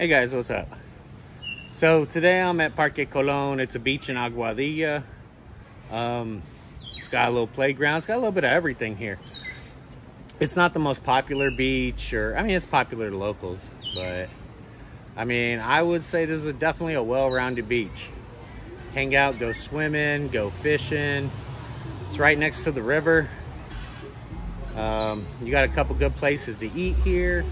Hey guys, what's up? So today I'm at Parque Colon. It's a beach in Aguadilla. It's got a little playground. It's got a little bit of everything here. It's not the most popular beach, it's popular to locals, but I would say this is definitely a well-rounded beach. Hang out, go swimming, go fishing. It's right next to the river. You got a couple good places to eat here.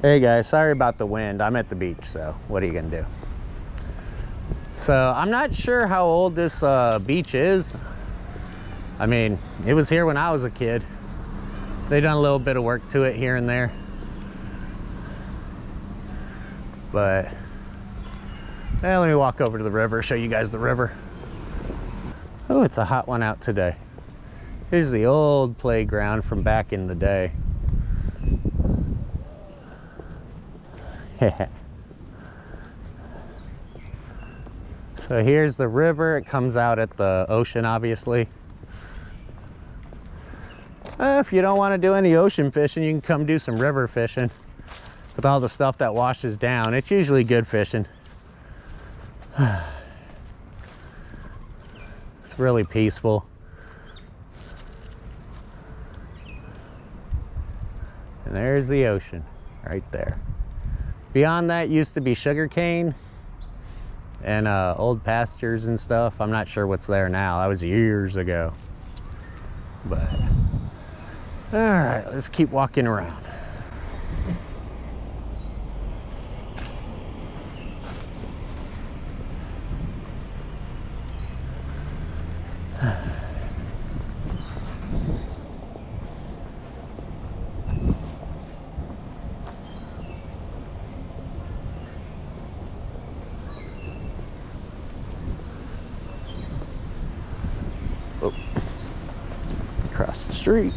Hey guys, sorry about the wind. I'm at the beach, so what are you gonna do? So I'm not sure how old this beach is. It was here when I was a kid. They done a little bit of work to it here and there, but let me walk over to the river, show you guys the river. Oh, it's a hot one out today. Here's the old playground from back in the day. So here's the river. It comes out at the ocean, obviously. If you don't want to do any ocean fishing, you can come do some river fishing with all the stuff that washes down. It's usually good fishing. It's really peaceful. And there's the ocean right there. Beyond that used to be sugarcane and old pastures and stuff. I'm not sure what's there now. That was years ago. But all right, let's keep walking around. Oh, across the street.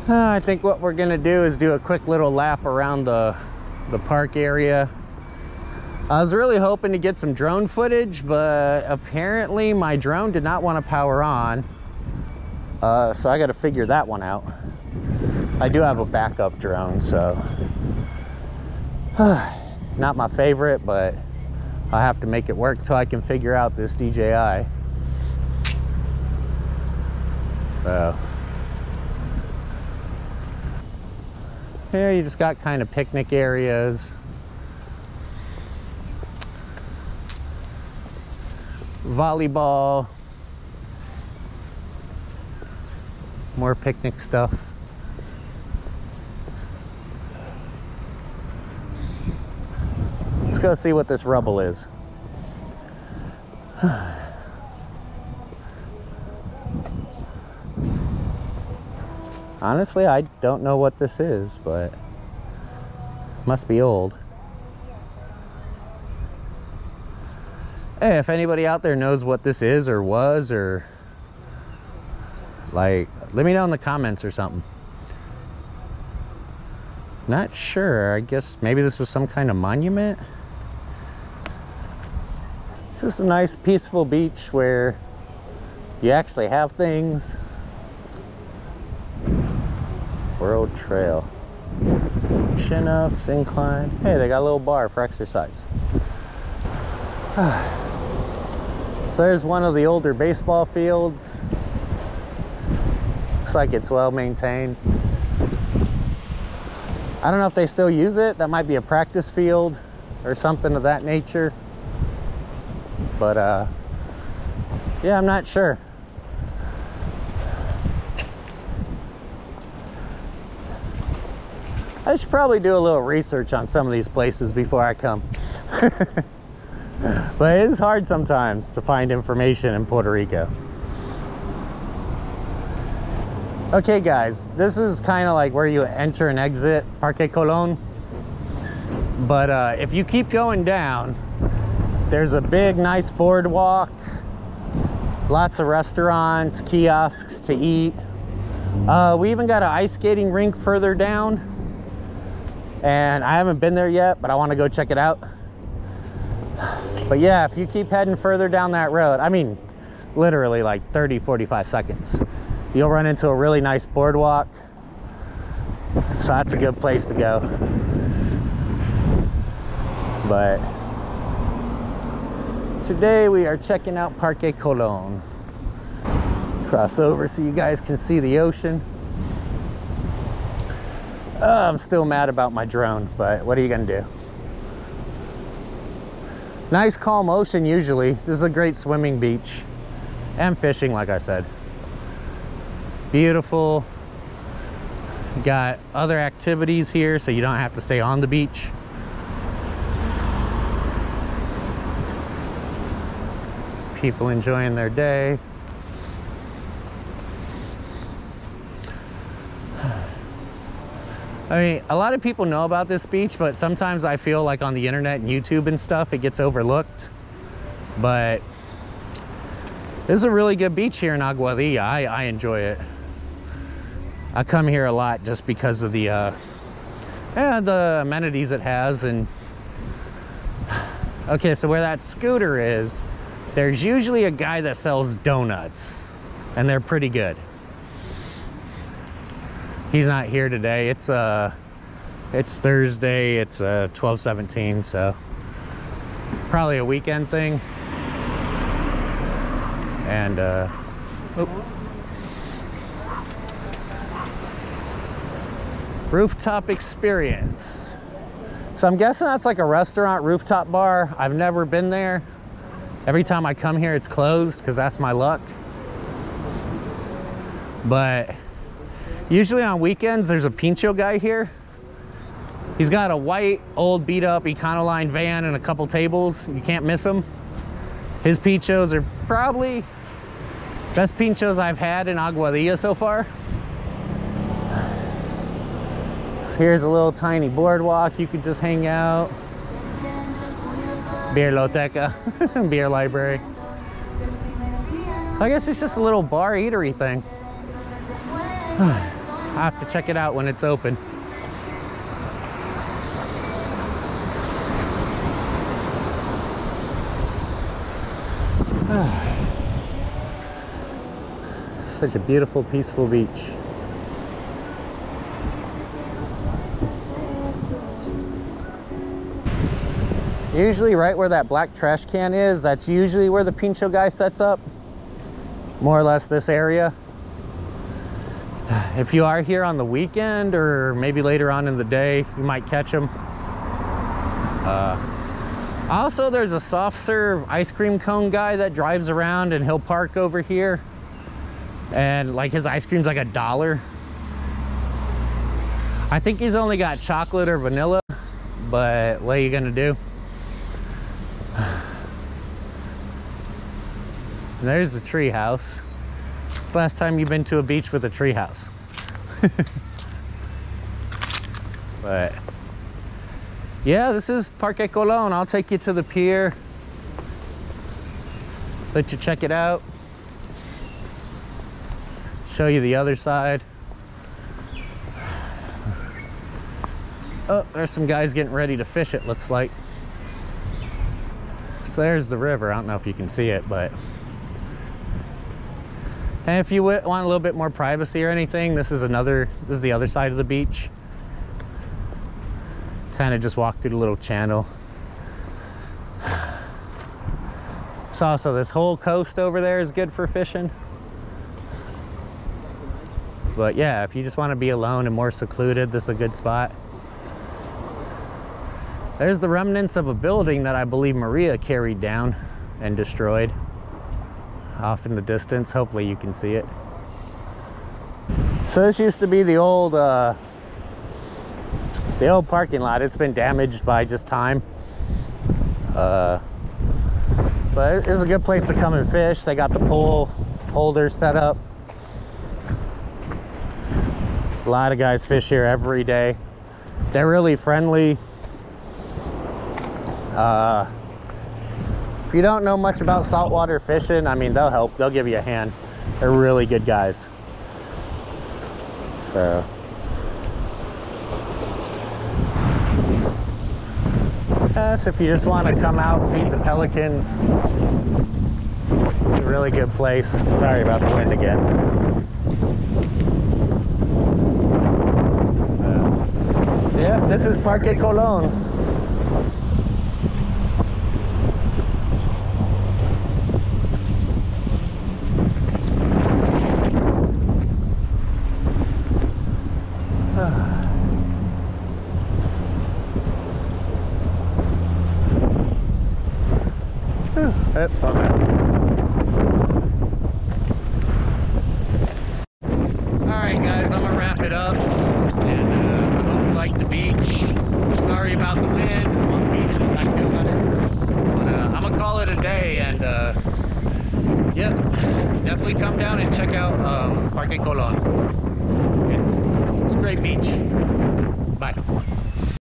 I think what we're gonna do is do a quick little lap around the park area. I was really hoping to get some drone footage, but apparently my drone did not want to power on. So I got to figure that one out. I do have a backup drone, so not my favorite, but I'll have to make it work till I can figure out this DJI. So here you just got kind of picnic areas, volleyball, more picnic stuff. Let's go see what this rubble is. Honestly, I don't know what this is, but it must be old. Hey, if anybody out there knows what this is or was, or like, let me know in the comments or something. Not sure. I guess maybe this was some kind of monument. It's just a nice peaceful beach where you actually have things. World Trail. Chin-ups, incline. Hey, they got a little bar for exercise. So there's one of the older baseball fields. Looks like it's well maintained. I don't know if they still use it. That might be a practice field or something of that nature. But yeah, I'm not sure. I should probably do a little research on some of these places before I come. But it is hard sometimes to find information in Puerto Rico. Okay guys, this is kind of like where you enter and exit Parque Colon. But if you keep going down, there's a big nice boardwalk, lots of restaurants, kiosks to eat. We even got an ice skating rink further down, and I haven't been there yet, but I want to go check it out. But yeah, if you keep heading further down that road, I mean literally like 30-45 seconds, you'll run into a really nice boardwalk. So that's a good place to go. But today we are checking out Parque Colon. Cross over so you guys can see the ocean. I'm still mad about my drone, but what are you gonna do? Nice calm ocean usually. This is a great swimming beach and fishing, like I said. Beautiful. Got other activities here so you don't have to stay on the beach. People enjoying their day. I mean, a lot of people know about this beach, but sometimes I feel like on the internet and YouTube and stuff, it gets overlooked. But this is a really good beach here in Aguadilla. I enjoy it. I come here a lot just because of the amenities it has. And okay, so where that scooter is, there's usually a guy that sells donuts, and they're pretty good. He's not here today. It's Thursday. It's 12/17, so probably a weekend thing. And rooftop experience. So I'm guessing that's like a restaurant rooftop bar. I've never been there. Every time I come here, it's closed because that's my luck. But usually on weekends, there's a pincho guy here. He's got a white, old, beat-up Econoline van and a couple tables. You can't miss him. His pinchos are probably best pinchos I've had in Aguadilla so far. Here's a little tiny boardwalk. You could just hang out. Beer loteca, beer library. I guess it's just a little bar eatery thing. I have to check it out when it's open. Such a beautiful, peaceful beach. Usually right where that black trash can is, that's usually where the pincho guy sets up. More or less this area. If you are here on the weekend or maybe later on in the day, you might catch them. Also, there's a soft serve ice cream cone guy that drives around, and he'll park over here. And like his ice cream's like $1. I think he's only got chocolate or vanilla, but what are you gonna do? And there's the tree house. It's the last time you've been to a beach with a tree house. But yeah, this is Parque Colon. I'll take you to the pier, let you check it out, show you the other side. Oh, there's some guys getting ready to fish, it looks like. So there's the river. I don't know if you can see it, but and if you want a little bit more privacy or anything, this is the other side of the beach. Kind of just walk through the little channel. also, this whole coast over there is good for fishing. But yeah, if you just want to be alone and more secluded, this is a good spot. There's the remnants of a building that I believe Maria carried down and destroyed off in the distance. Hopefully you can see it. So this used to be the old parking lot. It's been damaged by just time. But it's a good place to come and fish. They got the pole holders set up. A lot of guys fish here every day. They're really friendly. If you don't know much about saltwater fishing, I mean, they'll help. They'll give you a hand. They're really good guys. So yes, if you just want to come out and feed the pelicans, it's a really good place. Sorry about the wind again. Yeah, this is Parque Colon. Alright guys, I'm gonna wrap it up, and I hope you like the beach. Sorry about the wind. I'm on the beach, so I feel better. But I'm gonna call it a day, and yep, definitely come down and check out Parque Colon. It's a great beach. Bye.